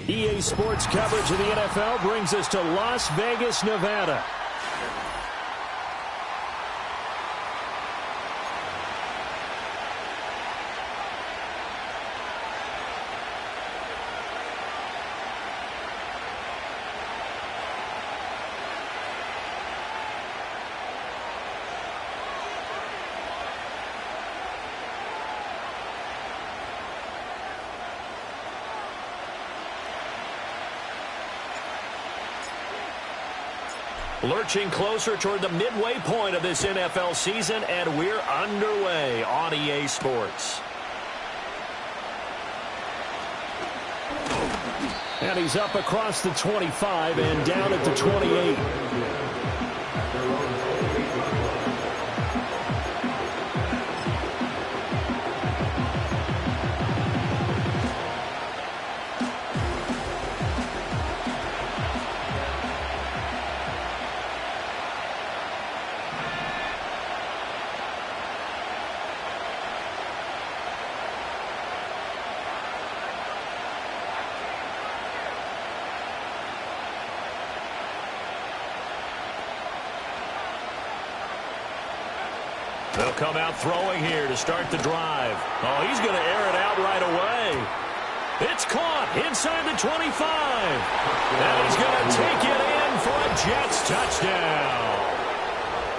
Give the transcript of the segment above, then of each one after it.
EA Sports coverage of the NFL brings us to Las Vegas, Nevada. Lurching closer toward the midway point of this NFL season, and we're underway on EA Sports. And he's up across the 25 and down at the 28. They'll come out throwing here to start the drive. Oh, he's going to air it out right away. It's caught inside the 25. And he's going to take it in for a Jets touchdown.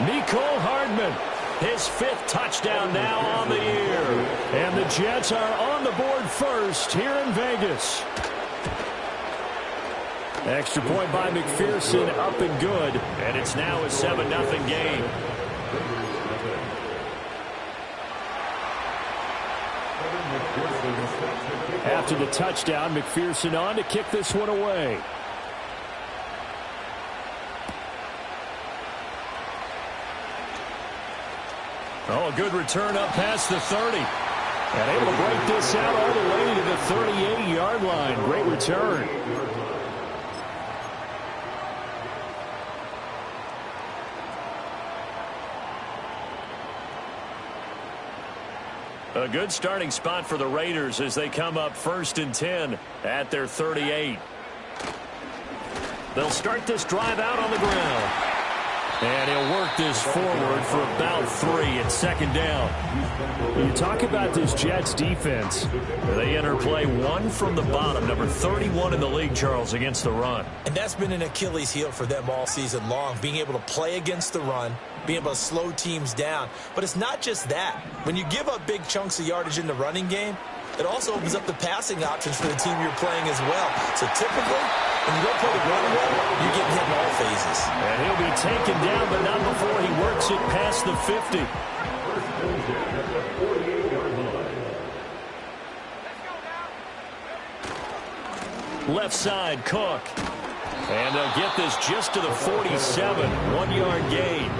Mecole Hardman, his 5th touchdown now on the year. And the Jets are on the board first here in Vegas. Extra point by McPherson, up and good. And it's now a 7-0 game. After the touchdown, McPherson on to kick this one away. Oh, a good return up past the 30. And able to break this out all the way to the 38-yard line. Great return. A good starting spot for the Raiders as they come up 1st and 10 at their 38. They'll start this drive out on the ground. And he'll work this forward for about 3 at 2nd down. You talk about this Jets defense. They enter play 1 from the bottom, number 31 in the league, Charles, against the run. And that's been an Achilles heel for them all season long, being able to play against the run, being able to slow teams down. But it's not just that. When you give up big chunks of yardage in the running game, it also opens up the passing options for the team you're playing as well. So typically, when you don't play the run well, you're getting hit in all phases. And he'll be taken down, but not before he works it past the 50. Left side, Cook. And they'll get this just to the 47, 1-yard gain.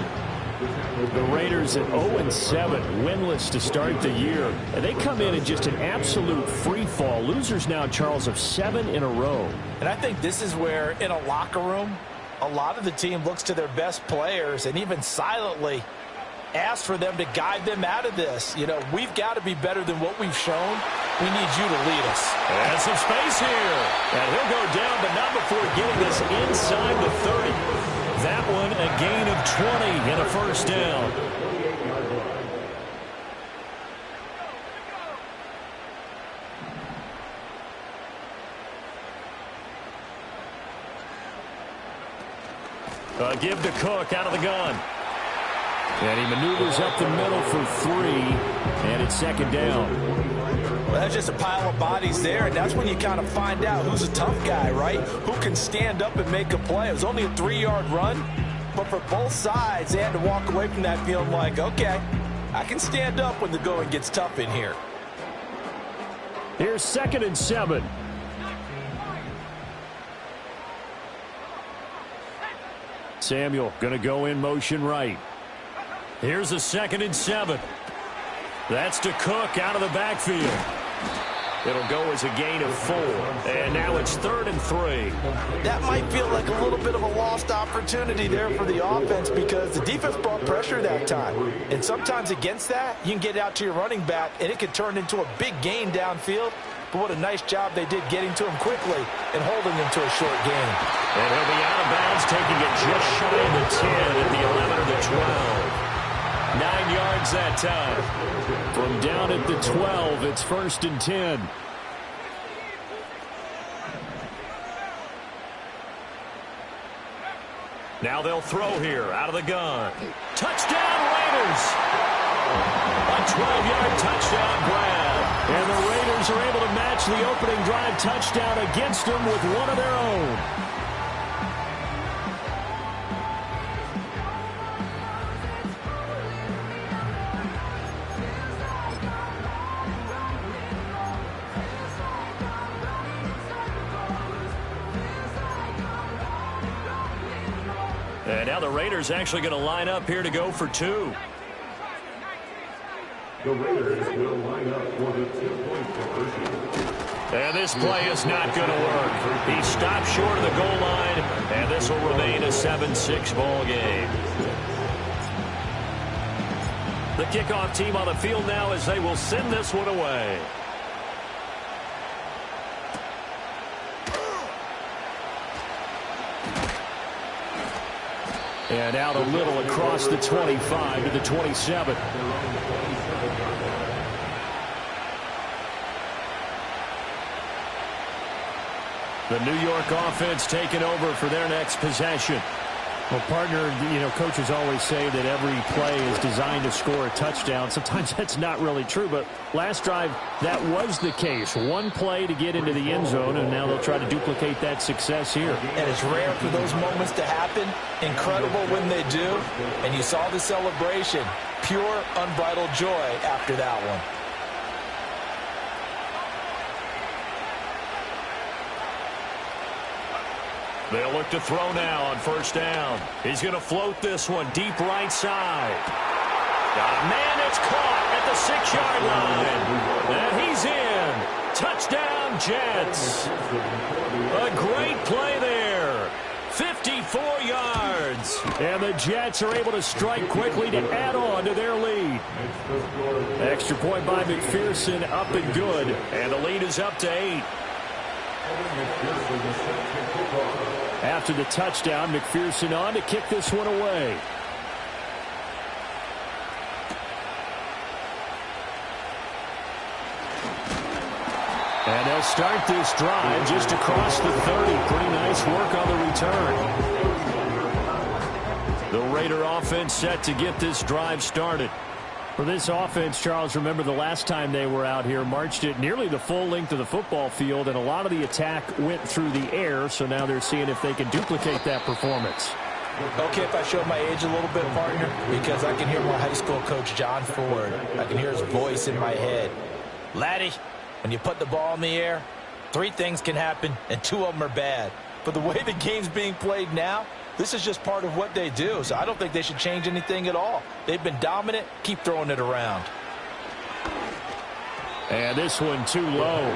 The Raiders at 0-7, winless to start the year. And they come in just an absolute free fall. Losers now, Charles, of 7 in a row. And I think this is where, in a locker room, a lot of the team looks to their best players and even silently asks for them to guide them out of this. You know, we've got to be better than what we've shown. We need you to lead us. And some space here. And he'll go down, but not before getting this inside the 30. That one a gain of 20 and a 1st down. A give to Cook out of the gun. And he maneuvers up the middle for 3, and it's 2nd down. Well, that's just a pile of bodies there, and that's when you kind of find out who's a tough guy, right? Who can stand up and make a play. It was only a 3-yard run, but for both sides, they had to walk away from that feeling like, okay, I can stand up when the going gets tough in here. Here's 2nd and 7. Samuel going to go in motion right. Here's a 2nd and 7. That's to Cook out of the backfield. It'll go as a gain of 4. And now it's 3rd and 3. That might feel like a little bit of a lost opportunity there for the offense because the defense brought pressure that time. And sometimes against that, you can get out to your running back, and it could turn into a big gain downfield. but what a nice job they did getting to him quickly and holding him to a short gain. And he'll be out of bounds, taking it just shy of the 10 at the 11 or the 12. 9 yards that time. From down at the 12, it's 1st and 10. Now they'll throw here out of the gun. Touchdown, Raiders! A 12-yard touchdown grab. And the Raiders are able to match the opening drive touchdown against them with one of their own. And now the Raiders actually going to line up here to go for 2. The Raiders will line up for the 2-point conversion. And this play is not going to work. He stopped short of the goal line, and this will remain a 7-6 ball game. The kickoff team on the field now as they will send this one away. And out a little across the 25 to the 27. The New York offense taking over for their next possession. Well, partner, coaches always say that every play is designed to score a touchdown. Sometimes that's not really true, but last drive, that was the case. One play to get into the end zone, and now they'll try to duplicate that success here. And it's rare for those moments to happen. Incredible when they do. And you saw the celebration. Pure, unbridled joy after that one. They'll look to throw now on 1st down. He's going to float this one deep right side. Man, it's caught at the 6-yard line. And he's in. Touchdown, Jets. A great play there. 54 yards. And the Jets are able to strike quickly to add on to their lead. Extra point by McPherson, up and good. And the lead is up to 8. After the touchdown, McPherson on to kick this one away. And they'll start this drive just across the 30. Pretty nice work on the return. The Raider offense set to get this drive started. For this offense, Charles, remember the last time they were out here, marched it nearly the full length of the football field, and a lot of the attack went through the air, so now they're seeing if they can duplicate that performance. Okay, if I show my age a little bit, partner, because I can hear my high school coach, John Ford. I can hear his voice in my head. Laddie, when you put the ball in the air, 3 things can happen, and 2 of them are bad. But the way the game's being played now, this is just part of what they do, so I don't think they should change anything at all. They've been dominant. Keep throwing it around. And this one too low.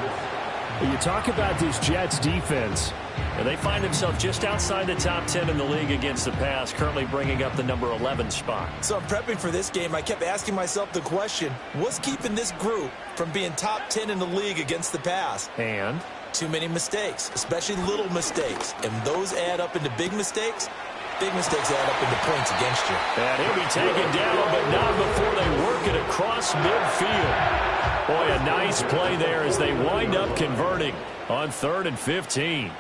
You talk about this Jets defense. And they find themselves just outside the top 10 in the league against the pass, currently bringing up the number 11 spot. So I'm prepping for this game. I kept asking myself the question, what's keeping this group from being top 10 in the league against the pass? And too many mistakes, especially little mistakes. And those add up into big mistakes. Big mistakes add up into points against you. And he'll be taken down, but not before they work it across midfield. Boy, a nice play there as they wind up converting on 3rd and 15.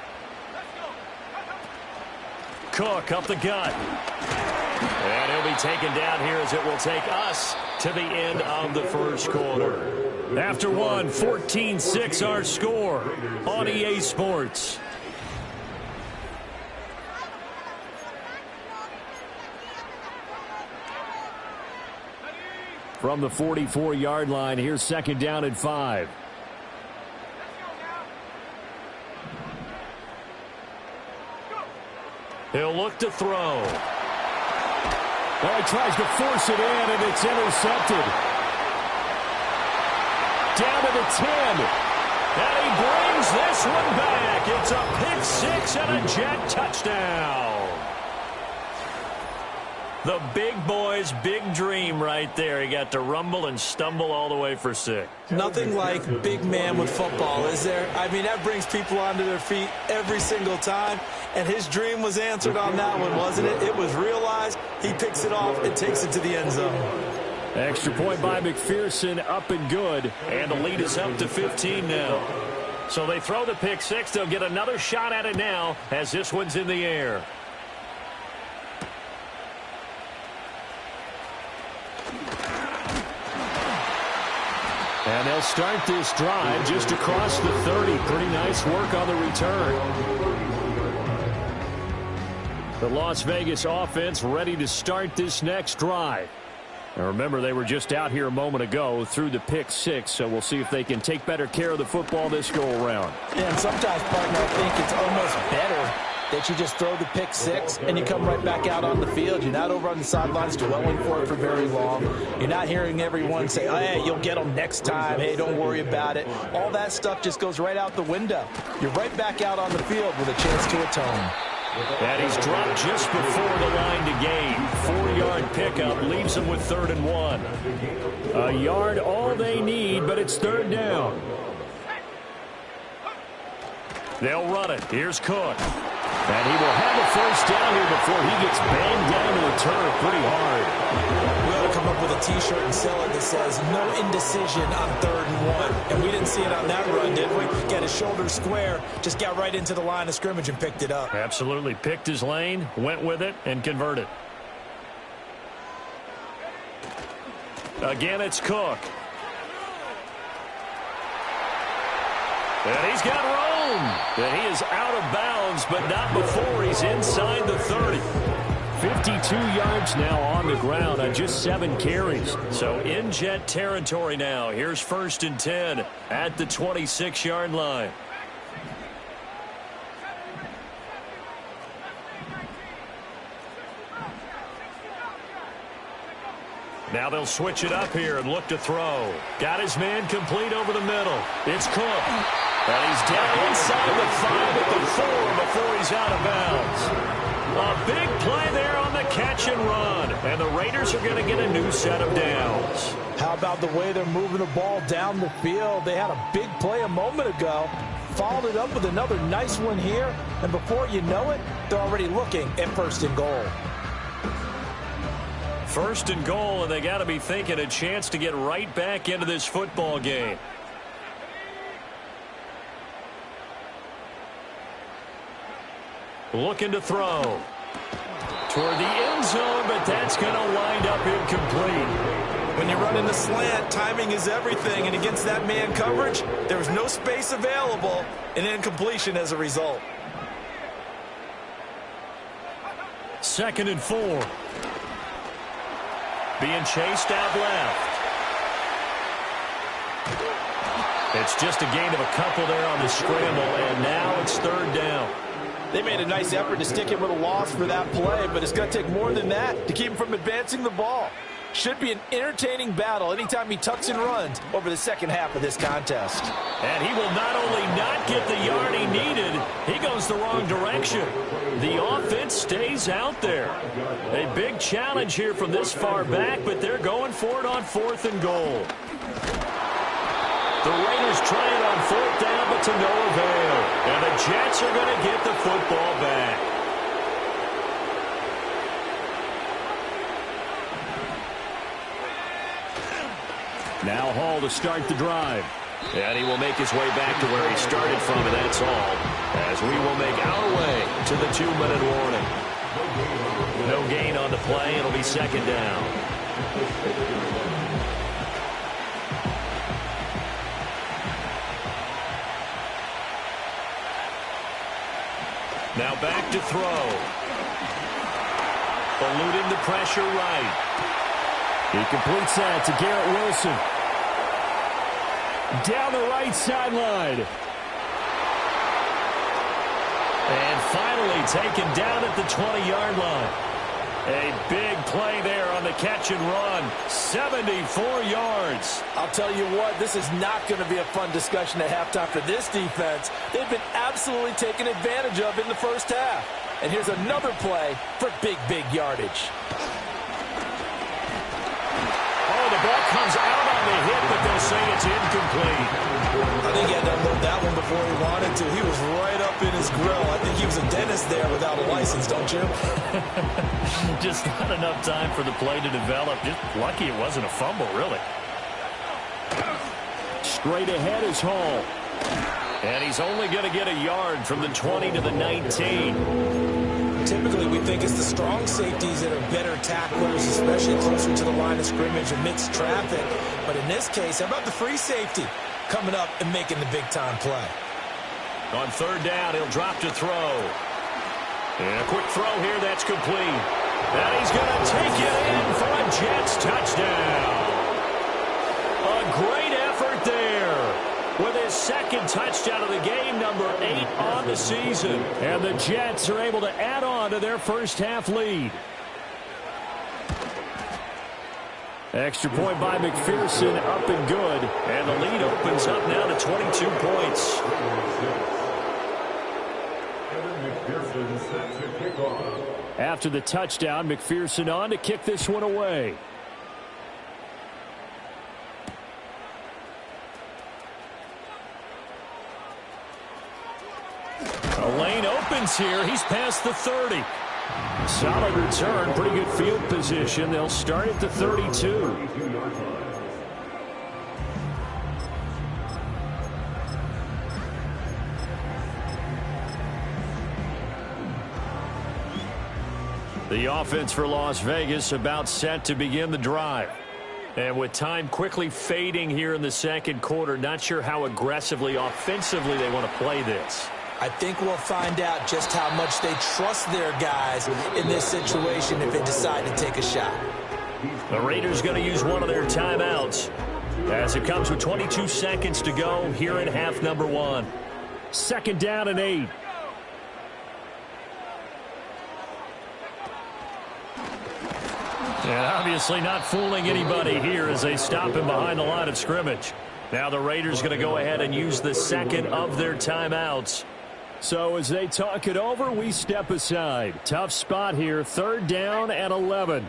Cook up the gut. And he'll be taken down here as it will take us to the end of the first quarter. After one, 14-6 our score on EA Sports. From the 44-yard line, here's 2nd down and 5. He'll look to throw. Well, he tries to force it in, and it's intercepted. Down to the 10. And he brings this one back. It's a pick 6 and a Jet touchdown. The big boy's big dream right there. He got to rumble and stumble all the way for 6. Nothing like big man with football, is there? I mean, that brings people onto their feet every single time. And his dream was answered on that one, wasn't it? It was realized. He picks it off and takes it to the end zone. Extra point by McPherson, up and good. And the lead is up to 15 now. So they throw the pick 6. They'll get another shot at it now as this one's in the air. And they'll start this drive just across the 30. Pretty nice work on the return. The Las Vegas offense ready to start this next drive. And remember, they were just out here a moment ago through the pick 6, so we'll see if they can take better care of the football this go-around. Yeah, and sometimes, partner, I think it's almost better that you just throw the pick 6 and you come right back out on the field. You're not over on the sidelines dwelling for it for very long. You're not hearing everyone say, oh, hey, you'll get them next time. Hey, don't worry about it. All that stuff just goes right out the window. You're right back out on the field with a chance to atone. And he's dropped just before the line to gain. 4-yard pickup leaves him with 3rd and 1. A yard all they need, but it's 3rd down. They'll run it. Here's Cook. And he will have a first down here before he gets banged down to the turf pretty hard. We ought to come up with a T-shirt and sell it that says, no indecision on 3rd and 1. And we didn't see it on that run, did we? Got his shoulders square, just got right into the line of scrimmage and picked it up. Absolutely. Picked his lane, went with it, and converted. Again, it's Cook. And he's got room. And he is out of bounds, but not before he's inside the 30. 52 yards now on the ground on just 7 carries. So in Jet territory now. Here's 1st and 10 at the 26-yard line. Now they'll switch it up here and look to throw. Got his man complete over the middle. It's Cook. And he's down inside the 5 at the 4 before he's out of bounds. A big play there on the catch and run. And the Raiders are going to get a new set of downs. How about the way they're moving the ball down the field? They had a big play a moment ago. Followed it up with another nice one here. And before you know it, they're already looking at 1st and goal. 1st and goal, and they got to be thinking a chance to get right back into this football game. Looking to throw. Toward the end zone, but that's going to wind up incomplete. When you run in the slant, timing is everything, and against that man coverage, there was no space available, and incompletion as a result. 2nd and 4. Being chased out left. It's just a gain of a couple there on the scramble, and now it's 3rd down. They made a nice effort to stick him with a loss for that play, but it's going to take more than that to keep him from advancing the ball. Should be an entertaining battle anytime he tucks and runs over the second half of this contest. And he will not only not get the yard he needed, he goes the wrong direction. The offense stays out there. A big challenge here from this far back, but they're going for it on 4th and goal. The Raiders trying on 4th down, but to no avail. And the Jets are going to get the football back. Now Hall to start the drive. And he will make his way back to where he started from, and that's all. As we will make our way to the 2-minute warning. No gain on the play. It'll be 2nd down. Now back to throw. Eluding the pressure right. He completes that to Garrett Wilson. Down the right sideline. And finally taken down at the 20-yard line. A big play there on the catch and run. 74 yards. I'll tell you what, this is not going to be a fun discussion at halftime for this defense. They've been absolutely taken advantage of in the first half. And here's another play for big, big yardage. comes out on the hit, but they'll say it's incomplete. I think he had to unload that one before he wanted to. He was right up in his grill. I think he was a dentist there without a license, don't you? Just not enough time for the play to develop. Just lucky it wasn't a fumble, really. Straight ahead is Hall. And he's only going to get a yard from the 20 to the 19. Typically, we think it's the strong safeties that are better tacklers, especially closer to the line of scrimmage amidst traffic. But in this case, how about the free safety coming up and making the big-time play? On third down, he'll drop to throw. And a quick throw here, that's complete. And he's going to take it in for a Jets touchdown. A great effort there. With his second touchdown of the game, number 8 on the season. And the Jets are able to add on to their first half lead. Extra point by McPherson, up and good. And the lead opens up now to 22 points. After the touchdown, McPherson on to kick this one away. A lane opens here. He's past the 30. Solid return. Pretty good field position. They'll start at the 32. The offense for Las Vegas about set to begin the drive. And with time quickly fading here in the second quarter, not sure how aggressively, offensively they want to play this. I think we'll find out just how much they trust their guys in this situation if they decide to take a shot. The Raiders going to use one of their timeouts as it comes with 22 seconds to go here in half number 1. Second down and 8. And obviously not fooling anybody here as they stop him behind the line of scrimmage. Now the Raiders going to go ahead and use the second of their timeouts. So as they talk it over, we step aside. Tough spot here, third down and 11.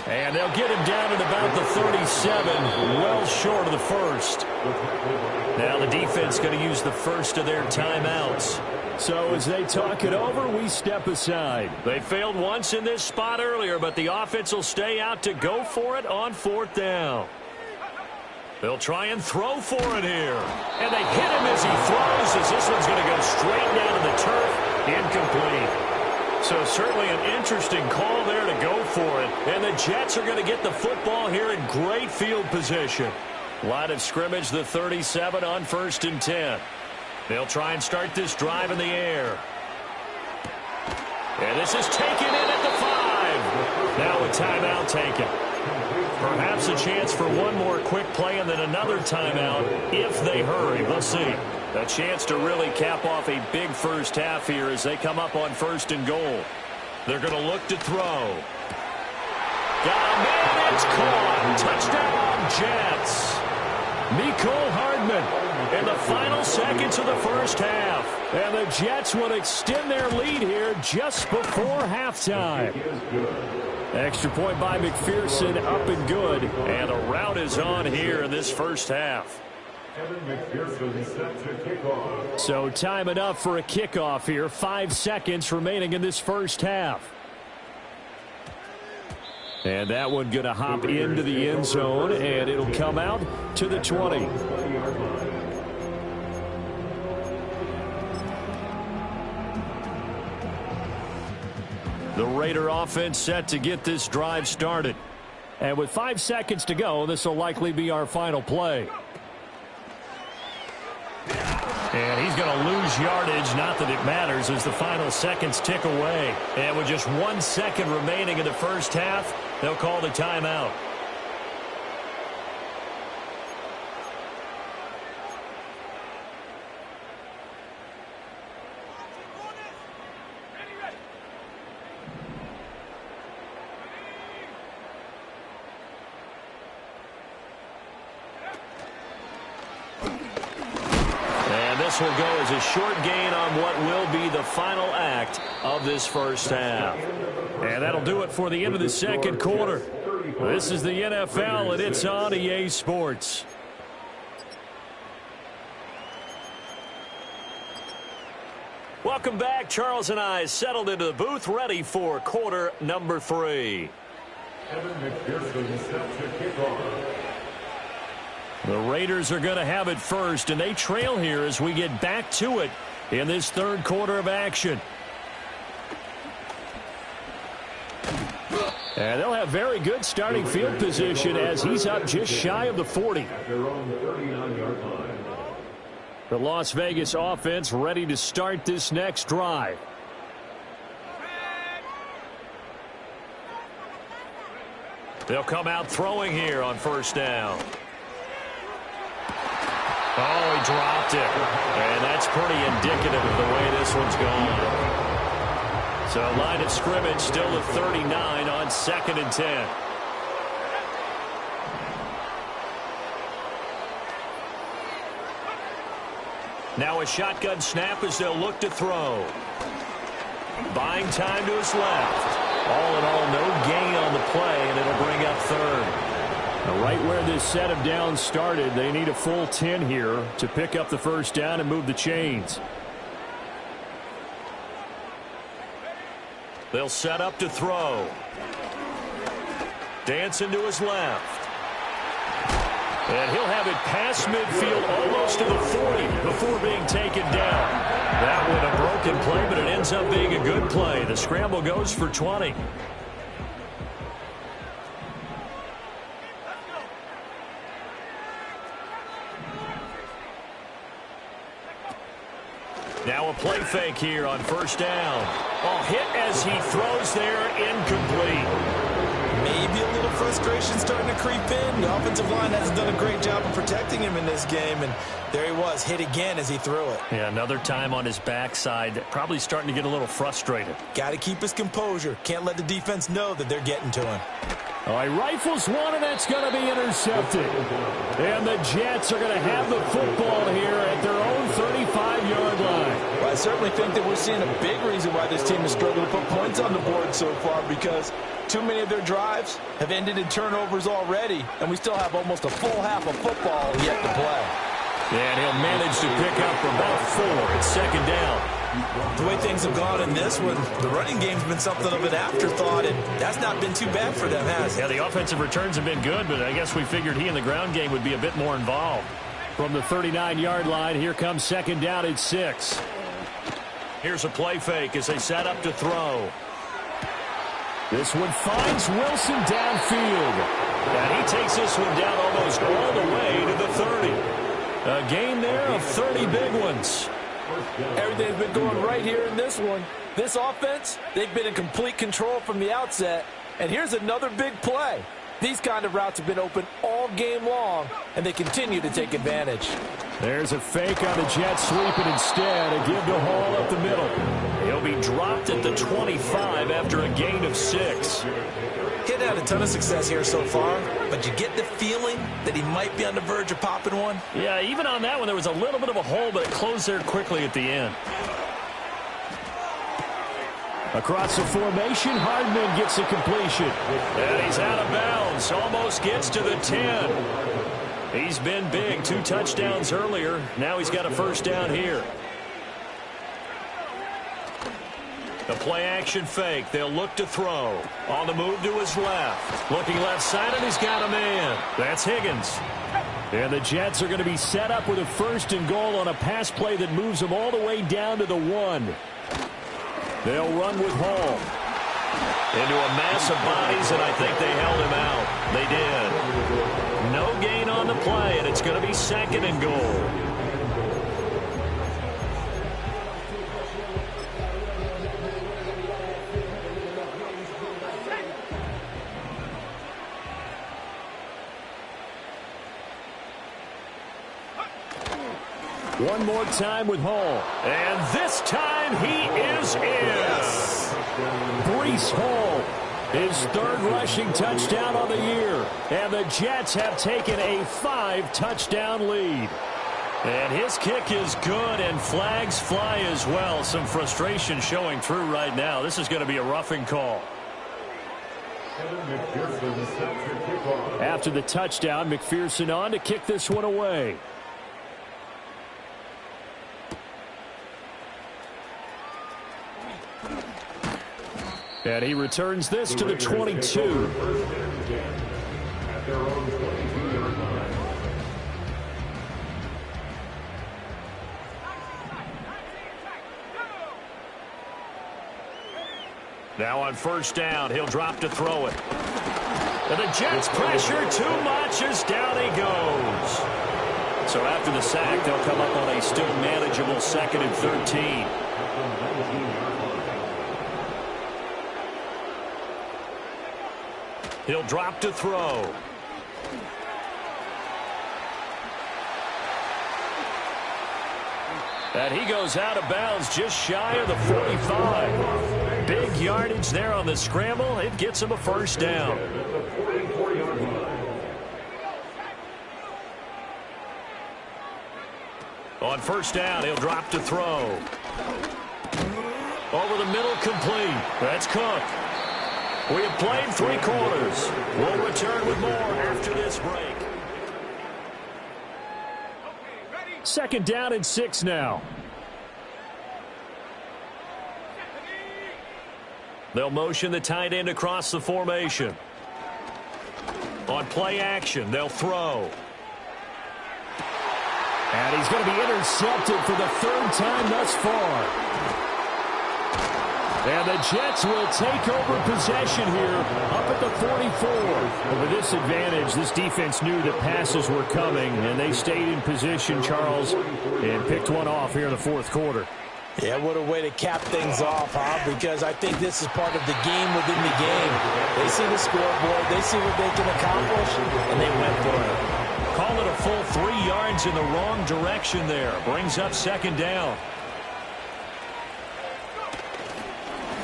And they'll get him down at about the 37, well short of the first. Now the defense going to use the first of their timeouts. So as they talk it over, we step aside. They failed once in this spot earlier, but the offense will stay out to go for it on fourth down. They'll try and throw for it here. And they hit him as he throws, as this one's going to go straight down to the turf. Incomplete. So certainly an interesting call there to go for it. And the Jets are going to get the football here in great field position. Line of scrimmage, the 37 on 1st and 10. They'll try and start this drive in the air. And this is taken in at the 5. Now a timeout taken. Perhaps a chance for one more quick play and then another timeout if they hurry. We'll see. A chance to really cap off a big first half here as they come up on 1st and goal. They're going to look to throw. Got a man, it's caught. Touchdown, Jets. Mecole Hardman in the final seconds of the first half. And the Jets will extend their lead here just before halftime. Extra point by McPherson, up and good. And a rout is on here in this first half. So time enough for a kickoff here. 5 seconds remaining in this first half. And that one going to hop into the end zone, and it'll come out to the 20. The Raider offense set to get this drive started. And with 5 seconds to go, this will likely be our final play. And he's going to lose yardage, not that it matters, as the final seconds tick away. And with just 1 second remaining in the first half, they'll call the timeout. this will go as a short gain on what will be the final act of this first half. And that'll do it for the end of the second quarter. This is the NFL, and it's on EA Sports. Welcome back. Charles and I settled into the booth, ready for quarter number 3. The Raiders are going to have it first, and they trail here as we get back to it in this third quarter of action. And they'll have very good starting field position as he's up just shy of the 40. The Las Vegas offense ready to start this next drive. They'll come out throwing here on first down. Oh, he dropped it. And that's pretty indicative of the way this one's gone. So line of scrimmage still at 39 on 2nd and 10. Now a shotgun snap as they'll look to throw. Buying time to his left. All in all, no gain on the play, and it'll bring up 3rd. Right where this set of downs started, they need a full 10 here to pick up the first down and move the chains. They'll set up to throw. Dancing to his left. And he'll have it past midfield almost to the 40 before being taken down. That was a broken play, but it ends up being a good play. The scramble goes for 20. Now a play fake here on first down. Oh, hit as he throws there, incomplete. Maybe a little frustration starting to creep in. The offensive line hasn't done a great job of protecting him in this game, and there he was, hit again as he threw it. Yeah, another time on his backside, probably starting to get a little frustrated. Got to keep his composure. Can't let the defense know that they're getting to him. All right, rifles one, and that's going to be intercepted. And the Jets are going to have the football here at their own 35-yard line. Well, I certainly think that we're seeing a big reason why this team is struggling to put points on the board so far, because too many of their drives have ended in turnovers already, and we still have almost a full half of football yet to play. And he'll manage to pick up about 4. It's 2nd down. The way things have gone in this one, the running game's been something of an afterthought, and that's not been too bad for them, has it? Yeah, the offensive returns have been good, but I guess we figured he in the ground game would be a bit more involved. From the 39-yard line, here comes 2nd down at 6. Here's a play fake as they set up to throw. This one finds Wilson downfield. And he takes this one down almost all the way to the 30. A gain there of 30 big ones. Everything's been going right here in this one. This offense, they've been in complete control from the outset. And here's another big play. These kind of routes have been open all game long, and they continue to take advantage. There's a fake on the Jets sweeping instead. A give to Hall up the middle. He'll be dropped at the 25 after a gain of 6. He'd had a ton of success here so far, but you get the feeling that he might be on the verge of popping one. Yeah, even on that one, there was a little bit of a hole, but it closed there quickly at the end. Across the formation, Hardman gets a completion. And he's out of bounds. Almost gets to the 10. He's been big. 2 touchdowns earlier. Now he's got a first down here. The play-action fake. They'll look to throw. On the move to his left. Looking left side, and he's got a man. That's Higgins. And the Jets are going to be set up with a 1st and goal on a pass play that moves them all the way down to the 1. They'll run with Hall. Into a mass of bodies, and I think they held him out. They did. No gain on the play, and it's going to be 2nd and goal. One more time with Hall. And this time he is in. Yes. Breece Hall, his 3rd rushing touchdown on the year. And the Jets have taken a 5-touchdown lead. And his kick is good, and flags fly as well. Some frustration showing through right now. This is going to be a roughing call. After the touchdown, McPherson on to kick this one away. And he returns this to the 22. Now on first down, he'll drop to throw it. And the Jets pressure too much as down he goes. So after the sack, they'll come up on a still manageable 2nd and 13. He'll drop to throw. And he goes out of bounds just shy of the 45. Big yardage there on the scramble. It gets him a first down. On first down, he'll drop to throw. Over the middle, complete. That's Cook. We have played 3 quarters. We'll return with more after this break. 2nd down and 6 now. They'll motion the tight end across the formation. On play action, they'll throw. And he's going to be intercepted for the 3rd time thus far. And the Jets will take over possession here up at the 44. And with this advantage, this defense knew that passes were coming, and they stayed in position, Charles, and picked one off here in the 4th quarter. Yeah, what a way to cap things off, huh? Because I think this is part of the game within the game. They see the scoreboard, they see what they can accomplish, and they went for it. Call it a full 3 yards in the wrong direction there. Brings up 2nd down.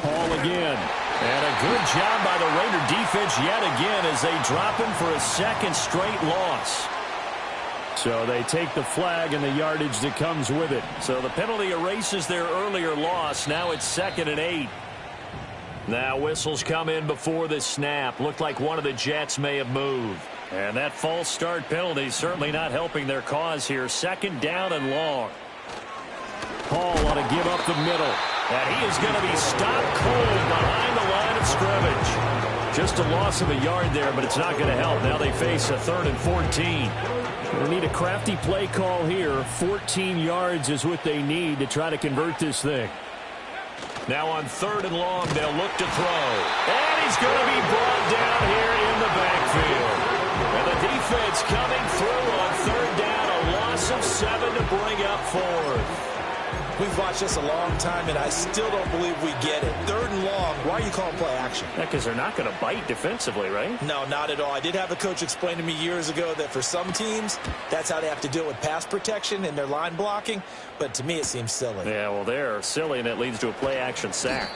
Paul again. And a good job by the Raider defense yet again as they drop him for a 2nd straight loss. So they take the flag and the yardage that comes with it. So the penalty erases their earlier loss. Now it's 2nd and 8. Now whistles come in before the snap. Looked like one of the Jets may have moved. And that false start penalty certainly not helping their cause here. 2nd down and long. Paul ought to give up the middle. And he is going to be stopped cold behind the line of scrimmage. Just a loss of a yard there, but it's not going to help. Now they face a 3rd and 14. We need a crafty play call here. 14 yards is what they need to try to convert this thing. Now on 3rd and long, they'll look to throw. And he's going to be brought down here in the backfield. And the defense coming through on 3rd down. A loss of 7 to bring up 4th. We've watched this a long time, and I still don't believe we get it. 3rd and long, why are you calling play action? Yeah, because they're not going to bite defensively, right? No, not at all. I did have a coach explain to me years ago that for some teams, that's how they have to deal with pass protection and their line blocking. But to me, it seems silly. Yeah, well, they're silly, and it leads to a play action sack.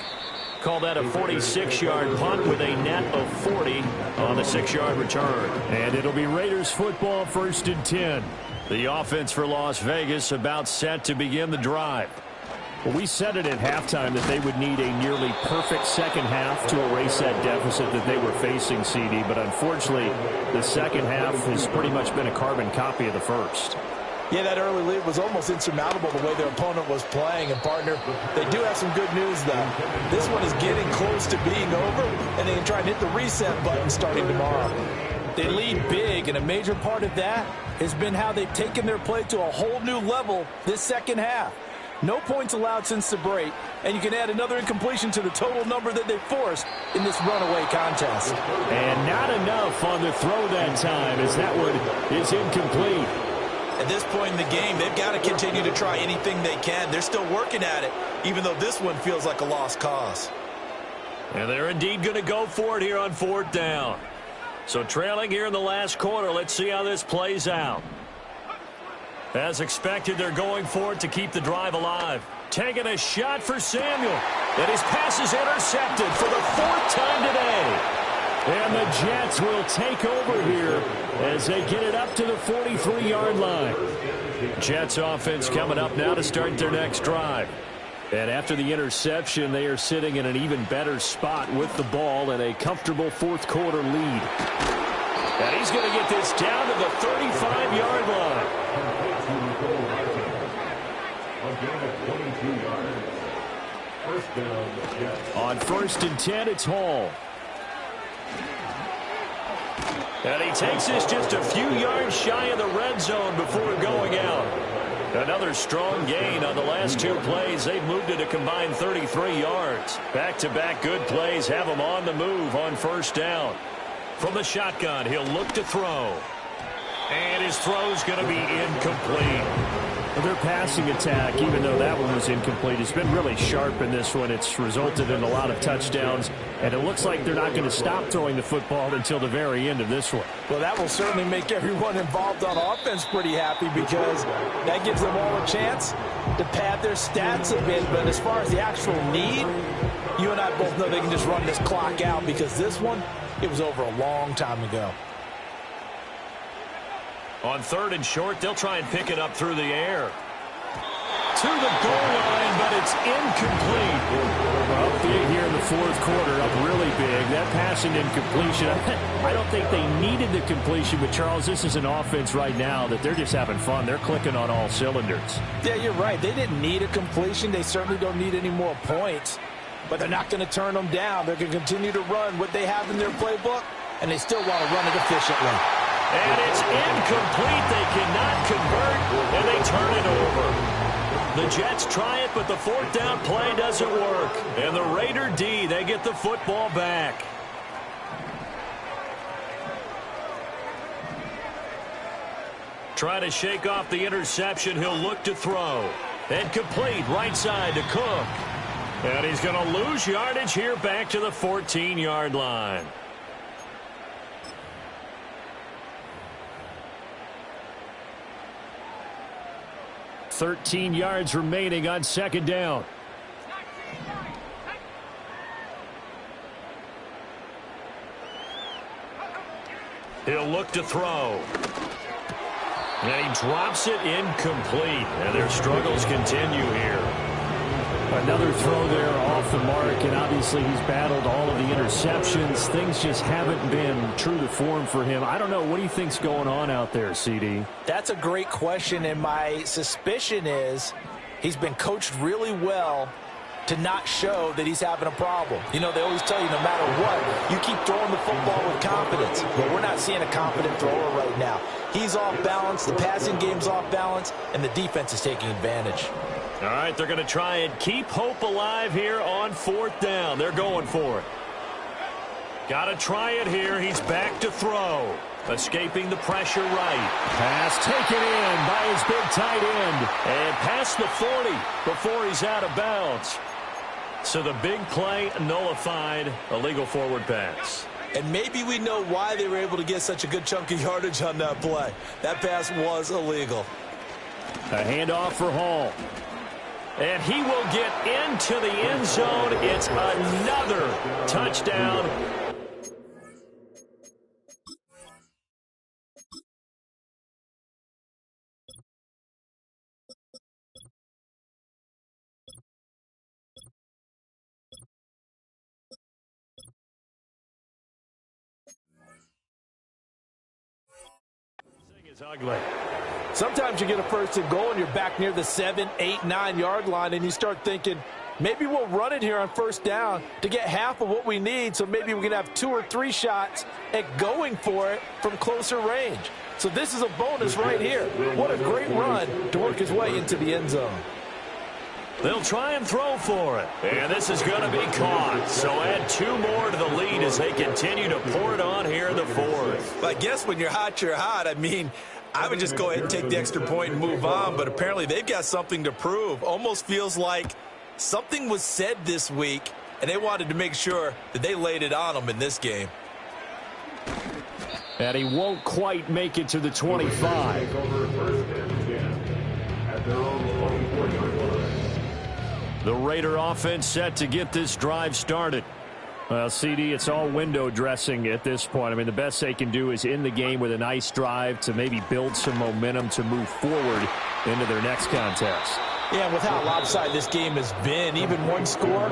Call that a 46-yard punt with a net of 40 on the 6-yard return. And it'll be Raiders football, 1st and 10. The offense for Las Vegas about set to begin the drive. Well, we said it at halftime that they would need a nearly perfect 2nd half to erase that deficit that they were facing, CD. But unfortunately, the 2nd half has pretty much been a carbon copy of the 1st. Yeah, that early lead was almost insurmountable the way their opponent was playing. And, partner, they do have some good news, though. This one is getting close to being over, and they can try and hit the reset button starting tomorrow. They lead big, and a major part of that has been how they've taken their play to a whole new level this 2nd half. No points allowed since the break, and you can add another incompletion to the total number that they forced in this runaway contest. And not enough on the throw that time, as that one is incomplete. At this point in the game, they've got to continue to try anything they can. They're still working at it, even though this one feels like a lost cause. And they're indeed going to go for it here on 4th down. So trailing here in the last quarter, let's see how this plays out. As expected, they're going for it to keep the drive alive. Taking a shot for Samuel. And his pass is intercepted for the 4th time today. And the Jets will take over here as they get it up to the 43-yard line. Jets offense coming up now to start their next drive. And after the interception, they are sitting in an even better spot with the ball and a comfortable fourth-quarter lead. And he's going to get this down to the 35-yard line. On 1st and 10, it's Hall. And he takes this just a few yards shy of the red zone before going out. Another strong gain on the last two plays. They've moved it a combined 33 yards. Back-to-back good plays have them on the move on 1st down. From the shotgun, he'll look to throw. And his throw's going to be incomplete. Their passing attack, even though that one was incomplete, has been really sharp in this one. It's resulted in a lot of touchdowns, and it looks like they're not going to stop throwing the football until the very end of this one. Well, that will certainly make everyone involved on offense pretty happy because that gives them all a chance to pad their stats a bit. But as far as the actual need, you and I both know they can just run this clock out because this one, it was over a long time ago. On 3rd and short, they'll try and pick it up through the air. To the goal line, but it's incomplete. Up big here in the fourth quarter, up really big. That passing incompletion, I don't think they needed the completion, but Charles, this is an offense right now that they're just having fun. They're clicking on all cylinders. Yeah, you're right. They didn't need a completion. They certainly don't need any more points, but they're not going to turn them down. They're going to continue to run what they have in their playbook, and they still want to run it efficiently. And it's incomplete. They cannot convert, and they turn it over. The Jets try it, but the 4th down play doesn't work. And the Raider D, they get the football back. Try to shake off the interception. He'll look to throw. And complete right side to Cook. And he's going to lose yardage here back to the 14-yard line. 13 yards remaining on 2nd down. He'll look to throw. And he drops it incomplete. And their struggles continue here. Another throw there off the mark, and obviously he's battled all of the interceptions. Things just haven't been true to form for him. I don't know. What do you think's going on out there, CD? That's a great question, and my suspicion is he's been coached really well to not show that he's having a problem. You know, they always tell you no matter what, you keep throwing the football with confidence. But we're not seeing a confident thrower right now. He's off balance, the passing game's off balance, and the defense is taking advantage. All right, they're going to try and keep hope alive here on 4th down. They're going for it. Got to try it here. He's back to throw. Escaping the pressure right. Pass taken in by his big tight end. And past the 40 before he's out of bounds. So the big play nullified, a legal forward pass. And maybe we know why they were able to get such a good chunk of yardage on that play. That pass was illegal. A handoff for Hall. And he will get into the end zone. It's another touchdown. It's ugly. Sometimes you get a 1st and goal and you're back near the 7, 8, 9-yard line and you start thinking, maybe we'll run it here on 1st down to get half of what we need, so maybe we can have 2 or 3 shots at going for it from closer range. So this is a bonus right here. What a great run to work his way into the end zone. They'll try and throw for it. And this is going to be caught. So add 2 more to the lead as they continue to pour it on here in the 4th. I guess when you're hot, you're hot. I mean, I would just go ahead and take the extra point and move on, but apparently they've got something to prove. Almost feels like something was said this week, and they wanted to make sure that they laid it on them in this game. And he won't quite make it to the 25. The Raider offense set to get this drive started. Well, CD, it's all window dressing at this point. I mean, the best they can do is in the game with a nice drive to maybe build some momentum to move forward into their next contest. Yeah, with how lopsided this game has been, even one score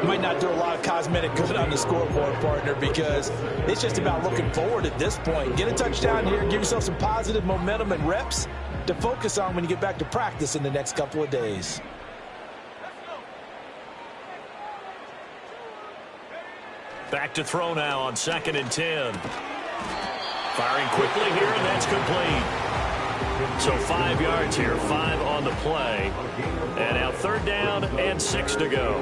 might not do a lot of cosmetic good on the scoreboard, partner, because it's just about looking forward at this point. Get a touchdown here, give yourself some positive momentum and reps to focus on when you get back to practice in the next couple of days. Back to throw now on 2nd and 10. Firing quickly here, and that's complete. So 5 yards here, 5 on the play. And now 3rd down and 6 to go.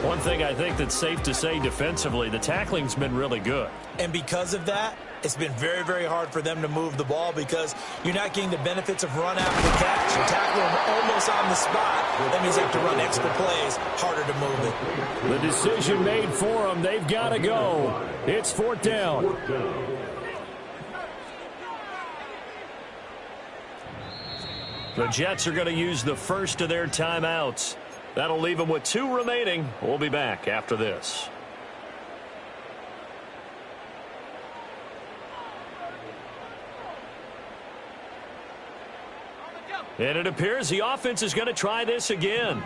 One thing I think that's safe to say defensively, the tackling's been really good. And because of that, it's been very, very hard for them to move the ball because you're not getting the benefits of run after the catch. You're tackling them almost on the spot. That means you have to run extra plays, harder to move it. The decision made for them. They've got to go. It's 4th down. The Jets are going to use the first of their timeouts. That'll leave them with 2 remaining. We'll be back after this. And it appears the offense is going to try this again.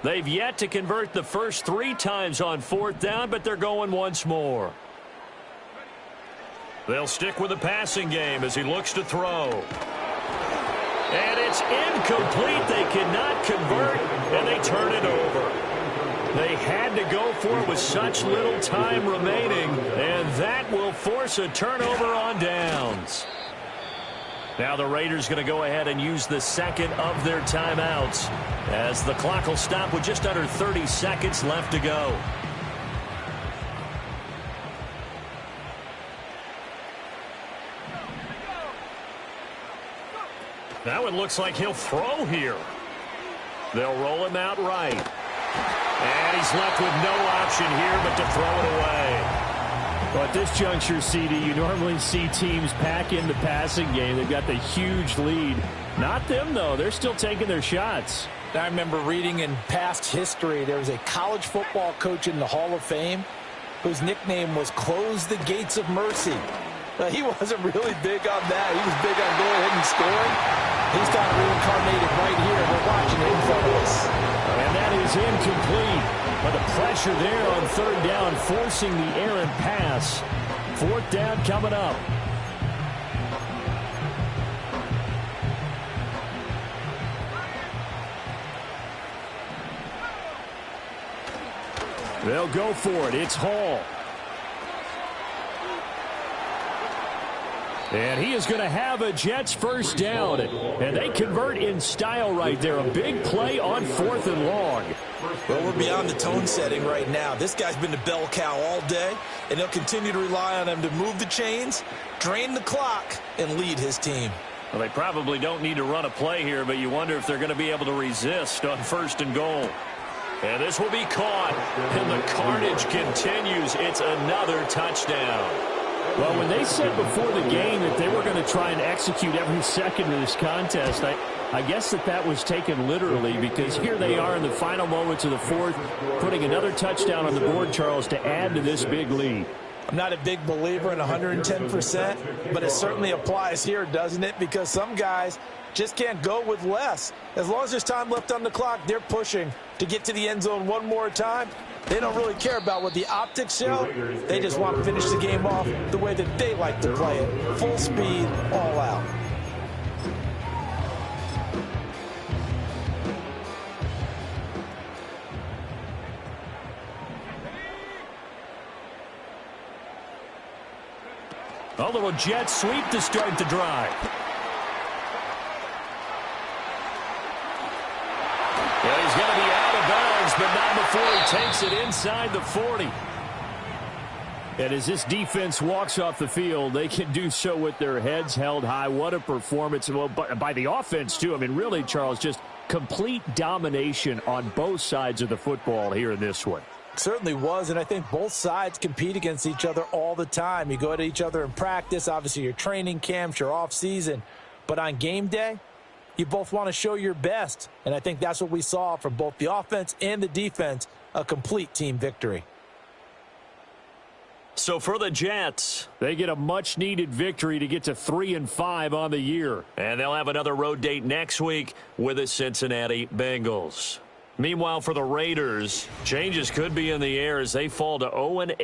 They've yet to convert the first 3 times on 4th down, but they're going once more. They'll stick with the passing game as he looks to throw. And it's incomplete. They cannot convert, and they turn it over. They had to go for it with such little time remaining, and that will force a turnover on downs. Now the Raiders going to go ahead and use the second of their timeouts as the clock will stop with just under 30 seconds left to go. Now it looks like he'll throw here. They'll roll him out right. And he's left with no option here but to throw it away. Well, at this juncture, CD, you normally see teams pack in the passing game. They've got the huge lead. Not them, though. They're still taking their shots. I remember reading in past history, there was a college football coach in the Hall of Fame whose nickname was Close the Gates of Mercy. He wasn't really big on that. He was big on going ahead and scoring. He's kind of reincarnated right here. We're watching it in front of us. And that is incomplete. But the pressure there on 3rd down, forcing the errant pass. 4th down coming up. They'll go for it. It's Hall. And he is going to have a Jets first down. And they convert in style right there. A big play on 4th and long. Well, we're beyond the tone setting right now. This guy's been the bell cow all day, and he'll continue to rely on him to move the chains, drain the clock, and lead his team. Well, they probably don't need to run a play here, but you wonder if they're going to be able to resist on 1st and goal. And this will be caught, and the carnage continues. It's another touchdown. Well, when they said before the game that they were going to try and execute every second of this contest, I guess that was taken literally, because here they are in the final moments of the 4th, putting another touchdown on the board, Charles, to add to this big lead. I'm not a big believer in 110%, but it certainly applies here, doesn't it? Because some guys just can't go with less. As long as there's time left on the clock, they're pushing to get to the end zone one more time. They don't really care about what the optics show. They just want to finish the game off the way that they like to play it. Full speed, all out. A little jet sweep to start the drive. Well, he's going to be out of bounds, but not before he takes it inside the 40. And as this defense walks off the field, they can do so with their heads held high. What a performance by the offense, too. I mean, really, Charles, just complete domination on both sides of the football here in this one. Certainly was, and I think both sides compete against each other all the time. You go at each other in practice, obviously your training camps, your off-season. But on game day, you both want to show your best. And I think that's what we saw from both the offense and the defense, a complete team victory. So for the Jets, they get a much-needed victory to get to 3-5 on the year. And they'll have another road date next week with the Cincinnati Bengals. Meanwhile, for the Raiders, changes could be in the air as they fall to 0-8.